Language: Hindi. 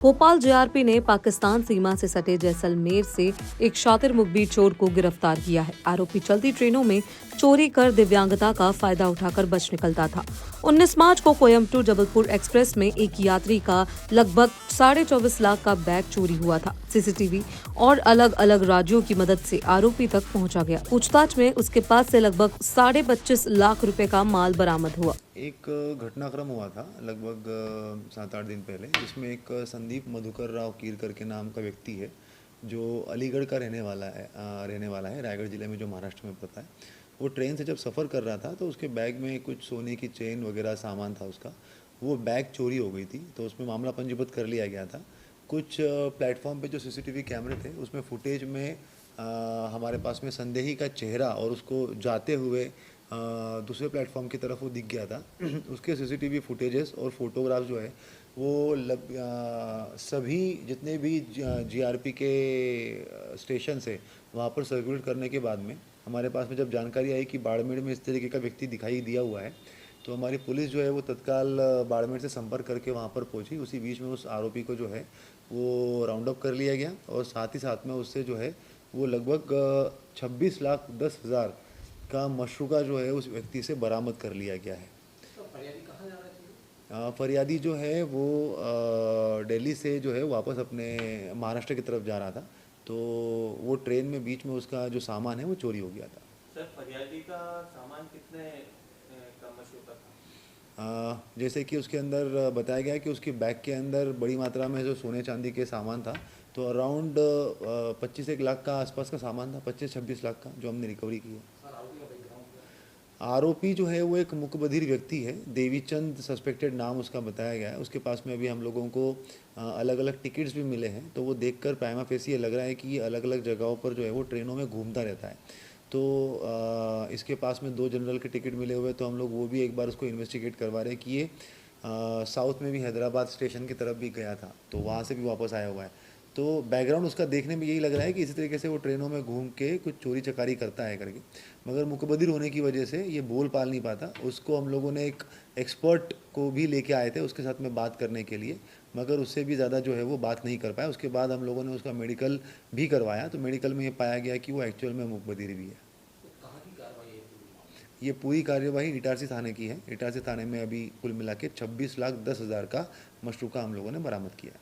भोपाल जेआरपी ने पाकिस्तान सीमा से सटे जैसलमेर से एक शातिर मुखबिर चोर को गिरफ्तार किया है। आरोपी चलती ट्रेनों में चोरी कर दिव्यांगता का फायदा उठाकर बच निकलता था। 19 मार्च को कोयम्बटूर जबलपुर एक्सप्रेस में एक यात्री का लगभग 24.5 लाख का बैग चोरी हुआ था। सीसीटीवी और अलग अलग राज्यों की मदद से आरोपी तक पहुंचा गया। पूछताछ में उसके पास से लगभग 25.5 लाख रुपए का माल बरामद हुआ। एक घटनाक्रम हुआ था लगभग 7-8 दिन पहले, जिसमें एक संदीप मधुकर राव कीर करके नाम का व्यक्ति है, जो अलीगढ़ का रहने वाला है, रायगढ़ ज़िले में जो महाराष्ट्र में पड़ता है। वो ट्रेन से जब सफ़र कर रहा था तो उसके बैग में कुछ सोने की चेन वगैरह सामान था उसका। वो बैग चोरी हो गई थी, तो उसमें मामला पंजीबद्ध कर लिया गया था। कुछ प्लेटफॉर्म पे जो सीसीटीवी कैमरे थे उसमें फुटेज में हमारे पास में संदेही का चेहरा और उसको जाते हुए दूसरे प्लेटफॉर्म की तरफ वो दिख गया था। उसके सीसीटीवी फुटेजेस और फोटोग्राफ जो है वो सभी जितने भी जीआरपी के स्टेशन से वहाँ पर सर्कुलेट करने के बाद में हमारे पास में जब जानकारी आई कि बाड़मेर में इस तरीके का व्यक्ति दिखाई दिया हुआ है, तो हमारी पुलिस जो है वो तत्काल बाड़मेर से संपर्क करके वहाँ पर पहुँची। उसी बीच में उस आरोपी को जो है वो राउंड अप कर लिया गया और साथ ही साथ में उससे जो है वो लगभग 26,10,000 का मशरूका जो है उस व्यक्ति से बरामद कर लिया गया है। तो फरियादी कहाँ जा रहा था? फरियादी जो है वो दिल्ली से जो है वापस अपने महाराष्ट्र की तरफ जा रहा था, तो वो ट्रेन में बीच में उसका जो सामान है वो चोरी हो गया था। सर, फरियादी का सामान कितने का मशरूका था? जैसे कि उसके अंदर बताया गया कि उसके बैग के अंदर बड़ी मात्रा में जो सोने चांदी के सामान था, तो अराउंड 25 लाख का आसपास का सामान था, 25-26 लाख का, जो हमने रिकवरी की है। सर, आरोपी का बैकग्राउंड क्या है? आरोपी जो है वो एक मुकबधिर व्यक्ति है, देवीचंद सस्पेक्टेड नाम उसका बताया गया है। उसके पास में अभी हम लोगों को अलग अलग टिकट्स भी मिले हैं, तो वो देखकर प्राइमा फेसी ये लग रहा है कि अलग अलग जगहों पर जो है वो ट्रेनों में घूमता रहता है। तो इसके पास में 2 जनरल के टिकट मिले हुए, तो हम लोग वो भी एक बार उसको इन्वेस्टिगेट करवा रहे हैं कि ये साउथ में भी हैदराबाद स्टेशन की तरफ भी गया था, तो वहाँ से भी वापस आया हुआ है। तो बैकग्राउंड उसका देखने में यही लग रहा है कि इसी तरीके से वो ट्रेनों में घूम के कुछ चोरी चकारी करता है करके, मगर मुकबदिर होने की वजह से ये बोल पाल नहीं पाता। उसको हम लोगों ने एक एक्सपर्ट को भी लेके आए थे उसके साथ में बात करने के लिए, मगर उससे भी ज़्यादा जो है वो बात नहीं कर पाया। उसके बाद हम लोगों ने उसका मेडिकल भी करवाया, तो मेडिकल में ये पाया गया कि वो एक्चुअल में मुकबदिर भी है। तो कहाँ की कार्रवाई है पूरी? ये पूरी कार्यवाही इटारसी थाने की है। इटारसी थाने में अभी कुल मिला के 26,10,000 का मशरूका हम लोगों ने बरामद किया है।